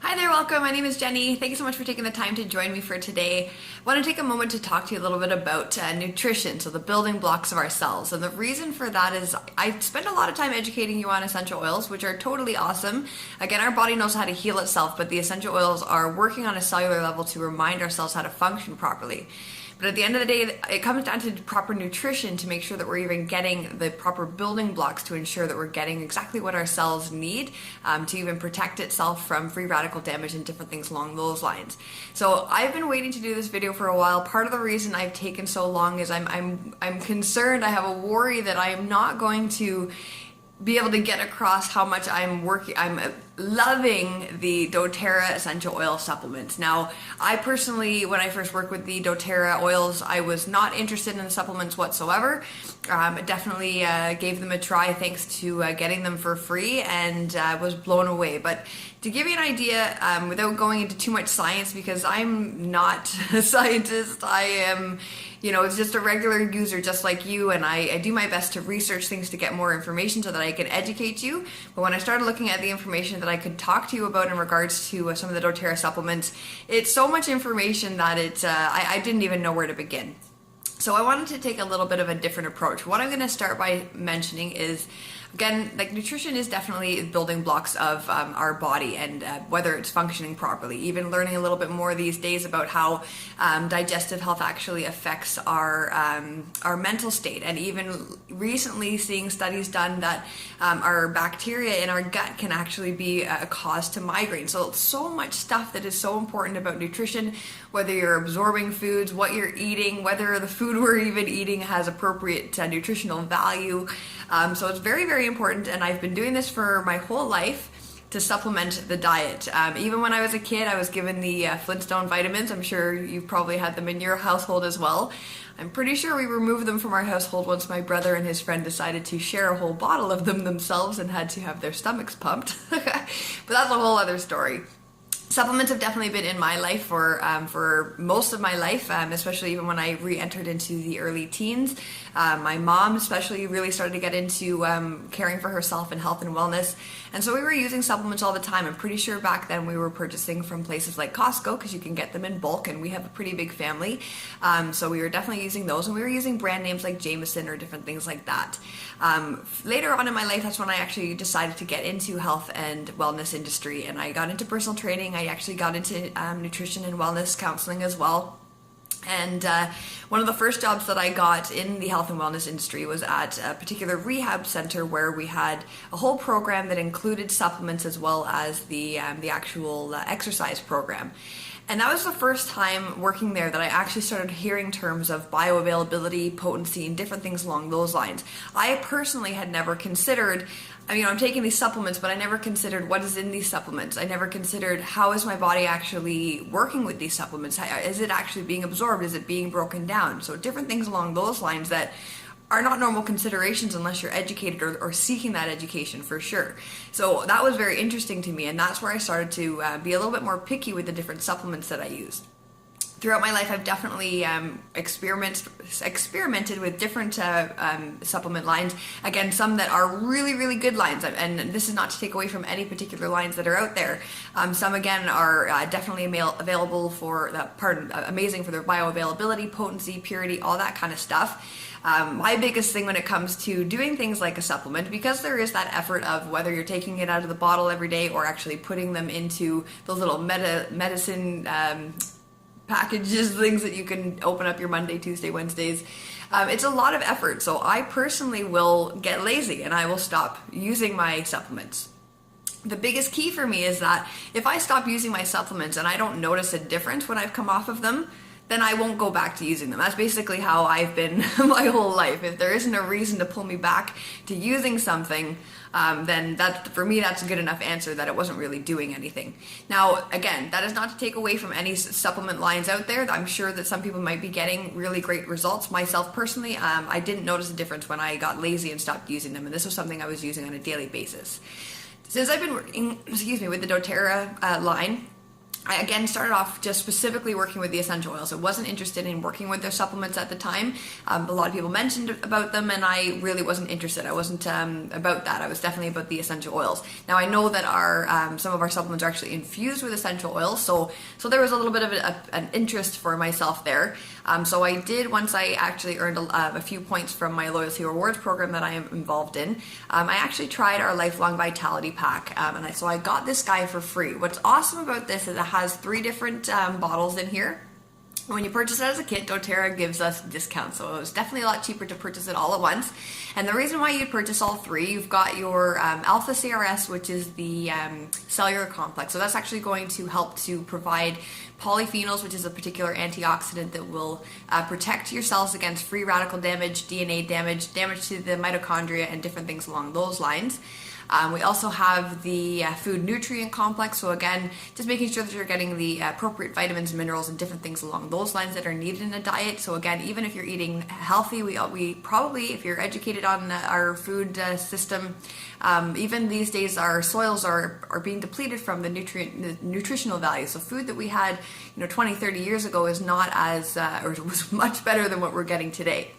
Hi there, welcome. My name is Jenny. Thank you so much for taking the time to join me for today. I want to take a moment to talk to you a little bit about nutrition, so the building blocks of our cells. And the reason for that is I spend a lot of time educating you on essential oils, which are totally awesome. Again, our body knows how to heal itself, but the essential oils are working on a cellular level to remind our cells how to function properly. But at the end of the day, it comes down to proper nutrition to make sure that we're even getting the proper building blocks to ensure that we're getting exactly what our cells need to even protect itself from free radical damage and different things along those lines. So I've been waiting to do this video for a while. Part of the reason I've taken so long is I'm concerned. I have a worry that I am not going to be able to get across how much I'm loving the doTERRA essential oil supplements. Now, I personally, when I first worked with the doTERRA oils, I was not interested in the supplements whatsoever. Definitely gave them a try thanks to getting them for free, and was blown away. But to give you an idea, without going into too much science, because I'm not a scientist, I am, it's just a regular user just like you, and I do my best to research things to get more information so that I can educate you. But when I started looking at the information that I could talk to you about in regards to some of the doTERRA supplements, it's so much information that I didn't even know where to begin. So I wanted to take a little bit of a different approach. What I'm going to start by mentioning is, again, like nutrition is definitely building blocks of our body and whether it's functioning properly. Even learning a little bit more these days about how digestive health actually affects our mental state, and even recently seeing studies done that our bacteria in our gut can actually be a cause to migraine. So much stuff that is so important about nutrition, whether you're absorbing foods, what you're eating, whether the food we're even eating has appropriate nutritional value. So it's very, very important, and I've been doing this for my whole life to supplement the diet. Even when I was a kid, I was given the Flintstone vitamins. I'm sure you've probably had them in your household as well. I'm pretty sure we removed them from our household once my brother and his friend decided to share a whole bottle of them themselves and had to have their stomachs pumped. But that's a whole other story. Supplements have definitely been in my life for most of my life, especially even when I re-entered into the early teens. My mom especially really started to get into caring for herself and health and wellness. And so we were using supplements all the time. I'm pretty sure back then we were purchasing from places like Costco because you can get them in bulk, and we have a pretty big family. So we were definitely using those, and we were using brand names like Jameson or different things like that. Later on in my life, that's when I actually decided to get into health and wellness industry, and I got into personal training. I actually got into nutrition and wellness counseling as well. And one of the first jobs that I got in the health and wellness industry was at a particular rehab center where we had a whole program that included supplements as well as the actual exercise program. And that was the first time working there that I actually started hearing terms of bioavailability, potency, and different things along those lines. I personally had never considered, I'm taking these supplements, but I never considered what is in these supplements. I never considered how is my body actually working with these supplements. Is it actually being absorbed? Is it being broken down? So different things along those lines that are not normal considerations unless you're educated or seeking that education for sure. So that was very interesting to me, and that's where I started to be a little bit more picky with the different supplements that I used. Throughout my life, I've definitely experimented with different supplement lines. Again, some that are really, really good lines, and this is not to take away from any particular lines that are out there. Some, again, are definitely available for amazing for their bioavailability, potency, purity, all that kind of stuff. My biggest thing when it comes to doing things like a supplement, because there is that effort of whether you're taking it out of the bottle every day or actually putting them into those little medicine packages, things that you can open up your Monday, Tuesday, Wednesdays. It's a lot of effort. So I personally will get lazy and I will stop using my supplements. The biggest key for me is that if I stop using my supplements and I don't notice a difference when I've come off of them, then I won't go back to using them. That's basically how I've been my whole life. If there isn't a reason to pull me back to using something, then for me, that's a good enough answer that it wasn't really doing anything. Now, again, that is not to take away from any supplement lines out there. I'm sure that some people might be getting really great results. Myself personally, I didn't notice a difference when I got lazy and stopped using them, and this was something I was using on a daily basis. Since I've been working, with the doTERRA line, I again started off just specifically working with the essential oils. I wasn't interested in working with their supplements at the time. A lot of people mentioned about them, and I really wasn't interested. I wasn't about that. I was definitely about the essential oils. Now I know that our some of our supplements are actually infused with essential oils, so there was a little bit of an interest for myself there. So I did, once I actually earned a few points from my loyalty rewards program that I am involved in. I actually tried our lifelong vitality pack, and so I got this guy for free. What's awesome about this is it has 3 different bottles in here. When you purchase it as a kit, doTERRA gives us discounts, so it was definitely a lot cheaper to purchase it all at once. And the reason why you'd purchase all 3, you've got your Alpha CRS, which is the cellular complex. So that's actually going to help to provide polyphenols, which is a particular antioxidant that will protect your cells against free radical damage, DNA damage, damage to the mitochondria, and different things along those lines. We also have the food nutrient complex, so again, just making sure that you're getting the appropriate vitamins, minerals, and different things along those lines that are needed in a diet. So again, even if you're eating healthy, we probably, if you're educated on our food system, even these days our soils are being depleted from the nutritional value. So food that we had 20, 30 years ago is not as, or was much better than what we're getting today.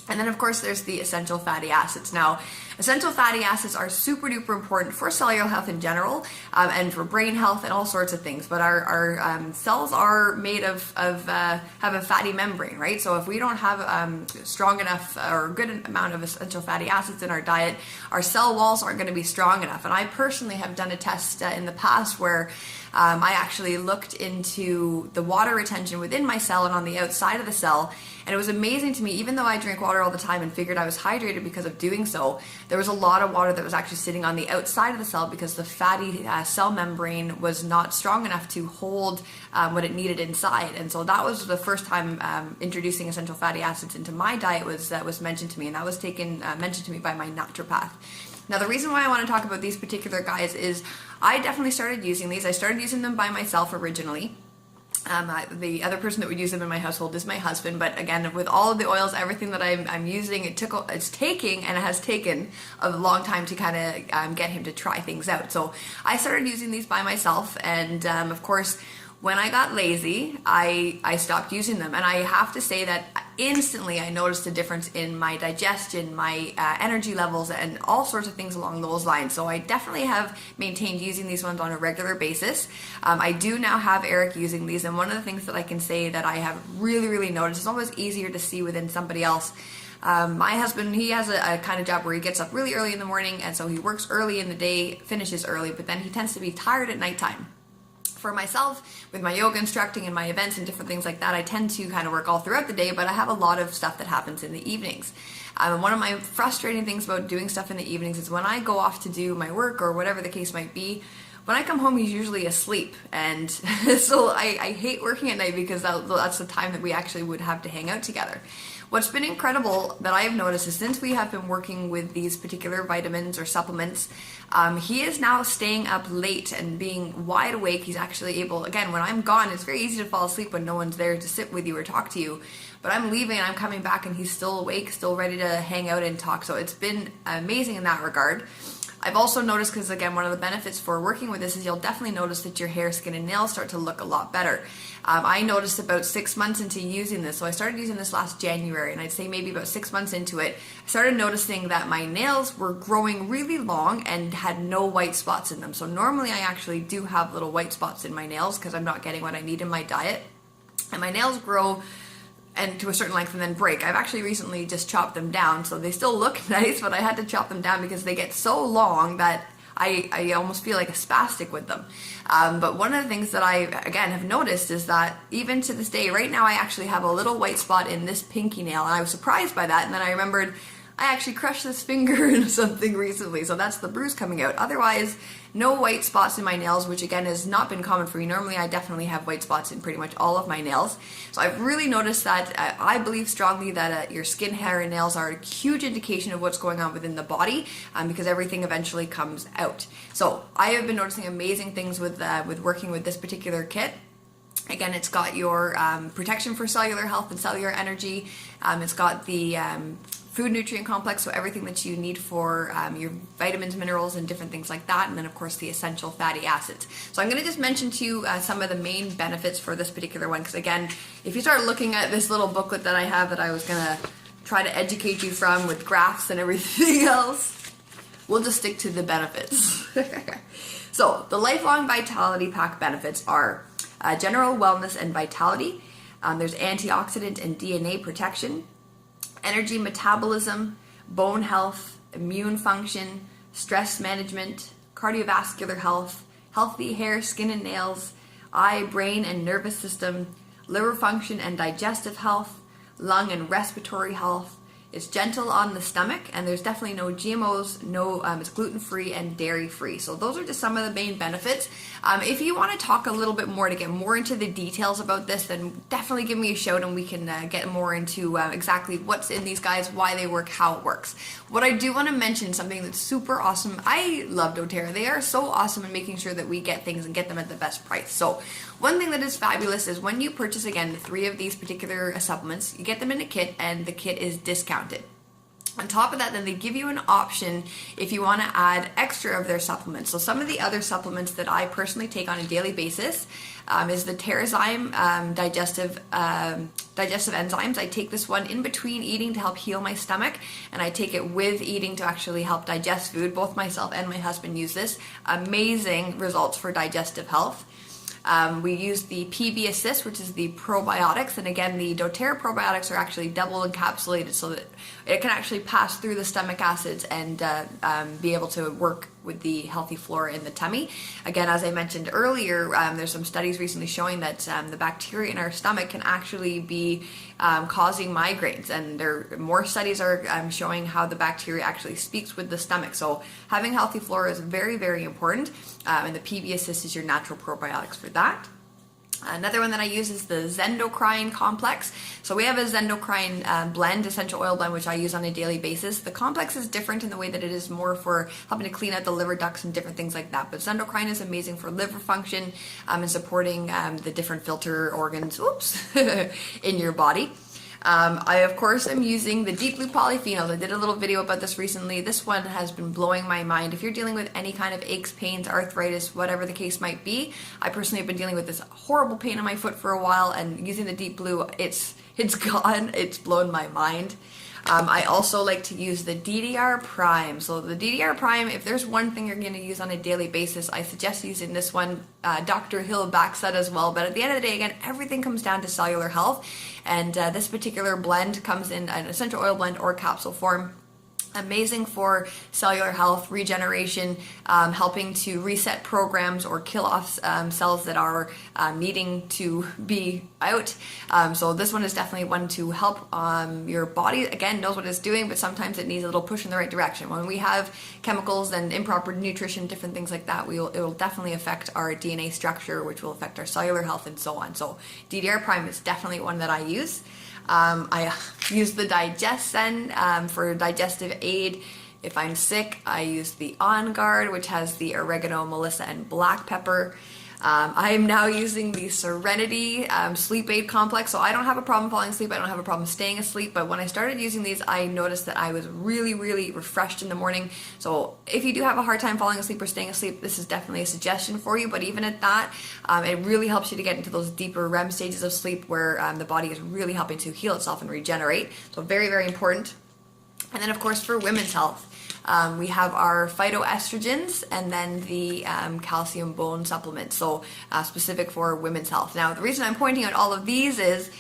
And then of course there's the essential fatty acids. Now, essential fatty acids are super duper important for cellular health in general, and for brain health and all sorts of things. But our cells are made of have a fatty membrane, right? So if we don't have strong enough or a good amount of essential fatty acids in our diet, our cell walls aren't going to be strong enough. And I personally have done a test in the past where I actually looked into the water retention within my cell and on the outside of the cell, and it was amazing to me. Even though I drink water all the time and figured I was hydrated because of doing so, there was a lot of water that was actually sitting on the outside of the cell because the fatty cell membrane was not strong enough to hold what it needed inside. And so that was the first time introducing essential fatty acids into my diet was mentioned to me, and that was mentioned to me by my naturopath. Now, the reason why I want to talk about these particular guys is I definitely started using these. I started using them by myself originally. The other person that would use them in my household is my husband, but again, with all of the oils, everything that I'm using, it's taken a long time to kind of get him to try things out. So I started using these by myself, and of course, when I got lazy, I stopped using them. And I have to say that instantly I noticed a difference in my digestion, my energy levels, and all sorts of things along those lines. So I definitely have maintained using these ones on a regular basis. I do now have Eric using these, and one of the things that I can say that I have really, really noticed, it's always easier to see within somebody else. My husband, he has a kind of job where he gets up really early in the morning, and so he works early in the day, finishes early, but then he tends to be tired at nighttime. For myself, with my yoga instructing and my events and different things like that, I tend to kind of work all throughout the day, but I have a lot of stuff that happens in the evenings. One of my frustrating things about doing stuff in the evenings is when I go off to do my work or whatever the case might be, when I come home, he's usually asleep. And so I hate working at night because that's the time that we actually would have to hang out together. What's been incredible that I've noticed is since we have been working with these particular vitamins or supplements, he is now staying up late and being wide awake. He's actually able, again, when I'm gone, it's very easy to fall asleep when no one's there to sit with you or talk to you. But I'm leaving and I'm coming back and he's still awake, still ready to hang out and talk. So it's been amazing in that regard. I've also noticed, because again, one of the benefits for working with this is you'll definitely notice that your hair, skin, and nails start to look a lot better. I noticed about 6 months into using this, so I started using this last January, and I'd say maybe about 6 months into it, I started noticing that my nails were growing really long and had no white spots in them. So normally I actually do have little white spots in my nails because I'm not getting what I need in my diet. And my nails grow and to a certain length and then break. I've actually recently just chopped them down, so they still look nice, but I had to chop them down because they get so long that I almost feel like a spastic with them. But one of the things that I, again, have noticed is that even to this day, right now I actually have a little white spot in this pinky nail, and I was surprised by that, and then I remembered I actually crushed this finger into something recently, so that's the bruise coming out. Otherwise, no white spots in my nails, which again has not been common for me. Normally I definitely have white spots in pretty much all of my nails. So I've really noticed that I believe strongly that your skin, hair, and nails are a huge indication of what's going on within the body, because everything eventually comes out. So I have been noticing amazing things with working with this particular kit. Again, it's got your protection for cellular health and cellular energy. It's got the food nutrient complex, so everything that you need for your vitamins, minerals, and different things like that, and then of course the essential fatty acids. So I'm going to just mention to you some of the main benefits for this particular one, because again, if you start looking at this little booklet that I have that I was going to try to educate you from with graphs and everything else, we'll just stick to the benefits. So the Lifelong Vitality Pack benefits are general wellness and vitality. There's antioxidant and DNA protection, energy metabolism, bone health, immune function, stress management, cardiovascular health, healthy hair, skin and nails, eye, brain and nervous system, liver function and digestive health, lung and respiratory health. It's gentle on the stomach, and there's definitely no GMOs, it's gluten-free and dairy-free. So those are just some of the main benefits. If you want to talk a little bit more to get more into the details about this, then definitely give me a shout and we can get more into exactly what's in these guys, why they work, how it works. What I do want to mention, something that's super awesome, I love doTERRA. They are so awesome in making sure that we get things and get them at the best price. So one thing that is fabulous is when you purchase, again, 3 of these particular supplements, you get them in a kit, and the kit is discounted. On top of that, then they give you an option if you want to add extra of their supplements. So some of the other supplements that I personally take on a daily basis is the Terrazyme digestive enzymes. I take this one in between eating to help heal my stomach, and I take it with eating to actually help digest food. Both myself and my husband use this. Amazing results for digestive health. We use the PB Assist, which is the probiotics, and again, the doTERRA probiotics are actually double encapsulated so that it can actually pass through the stomach acids and be able to work with the healthy flora in the tummy. Again, as I mentioned earlier, there's some studies recently showing that the bacteria in our stomach can actually be causing migraines, and more studies are showing how the bacteria actually speaks with the stomach. So having healthy flora is very, very important, and the PB Assist is your natural probiotics for that. Another one that I use is the Zendocrine complex. So we have a Zendocrine blend, essential oil blend, which I use on a daily basis. The complex is different in the way that it is more for helping to clean out the liver ducts and different things like that. But Zendocrine is amazing for liver function and supporting the different filter organs in your body. I, of course, am using the Deep Blue Polyphenols. I did a little video about this recently. This one has been blowing my mind. If you're dealing with any kind of aches, pains, arthritis, whatever the case might be, I personally have been dealing with this horrible pain in my foot for a while, and using the Deep Blue, it's gone. It's blown my mind. I also like to use the DDR Prime. So the DDR Prime, if there's one thing you're going to use on a daily basis, I suggest using this one. Dr. Hill backs that as well. But at the end of the day, again, everything comes down to cellular health. And this particular blend comes in an essential oil blend or capsule form. Amazing for cellular health, regeneration, helping to reset programs or kill off cells that are needing to be out. So this one is definitely one to help your body. Again, knows what it's doing, but sometimes it needs a little push in the right direction. When we have chemicals and improper nutrition, different things like that, it will definitely affect our DNA structure, which will affect our cellular health and so on. So DDR Prime is definitely one that I use. I use the DigestZen for digestive aid. If I'm sick, I use the On Guard, which has the oregano, melissa, and black pepper. I am now using the Serenity Sleep Aid Complex, so I don't have a problem falling asleep. I don't have a problem staying asleep, but when I started using these, I noticed that I was really, really refreshed in the morning. So if you do have a hard time falling asleep or staying asleep, this is definitely a suggestion for you. But even at that, it really helps you to get into those deeper REM stages of sleep where the body is really helping to heal itself and regenerate. So very, very important. And then, of course, for women's health, we have our phytoestrogens and then the calcium bone supplements, so specific for women's health. Now, the reason I'm pointing out all of these is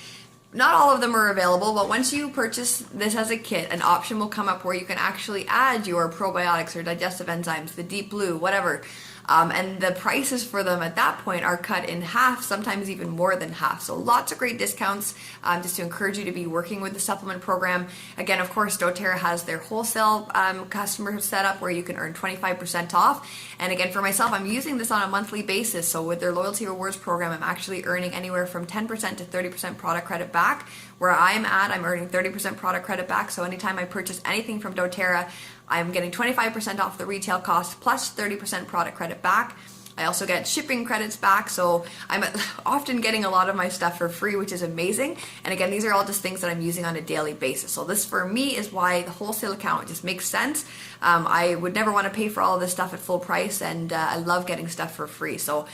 not all of them are available, but once you purchase this as a kit, an option will come up where you can actually add your probiotics or digestive enzymes, the Deep Blue, whatever. And the prices for them at that point are cut in half, sometimes even more than half. So lots of great discounts just to encourage you to be working with the supplement program. Again, of course, doTERRA has their wholesale customer setup where you can earn 25% off. And again, for myself, I'm using this on a monthly basis. So with their loyalty rewards program, I'm actually earning anywhere from 10% to 30% product credit back. Where I'm at, I'm earning 30% product credit back. So anytime I purchase anything from doTERRA, I'm getting 25% off the retail cost plus 30% product credit back. I also get shipping credits back, so I'm often getting a lot of my stuff for free, which is amazing. And again, these are all just things that I'm using on a daily basis. So this for me is why the wholesale account just makes sense. I would never want to pay for all of this stuff at full price, and I love getting stuff for free. So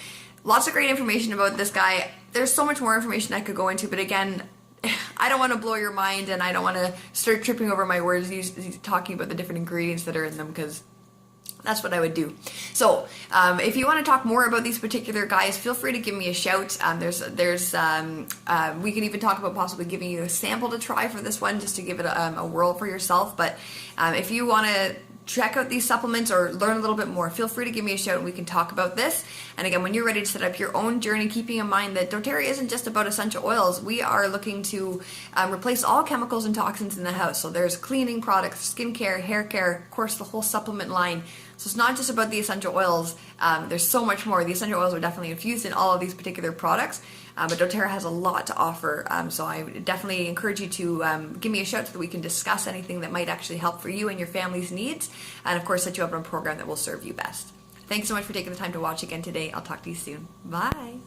lots of great information about this guy. There's so much more information I could go into, but again, I don't want to blow your mind, and I don't want to start tripping over my words talking about the different ingredients that are in them, because that's what I would do. So if you want to talk more about these particular guys, feel free to give me a shout. We can even talk about possibly giving you a sample to try for this one, just to give it a whirl for yourself. But if you want to check out these supplements or learn a little bit more, feel free to give me a shout and we can talk about this. And again, when you're ready to set up your own journey, keeping in mind that doTERRA isn't just about essential oils. We are looking to replace all chemicals and toxins in the house. So there's cleaning products, skincare, hair care, of course the whole supplement line. So it's not just about the essential oils. There's so much more. The essential oils are definitely infused in all of these particular products, but doTERRA has a lot to offer. So I would definitely encourage you to give me a shout so that we can discuss anything that might actually help for you and your family's needs, and of course set you up on a program that will serve you best. Thanks so much for taking the time to watch again today. I'll talk to you soon. Bye.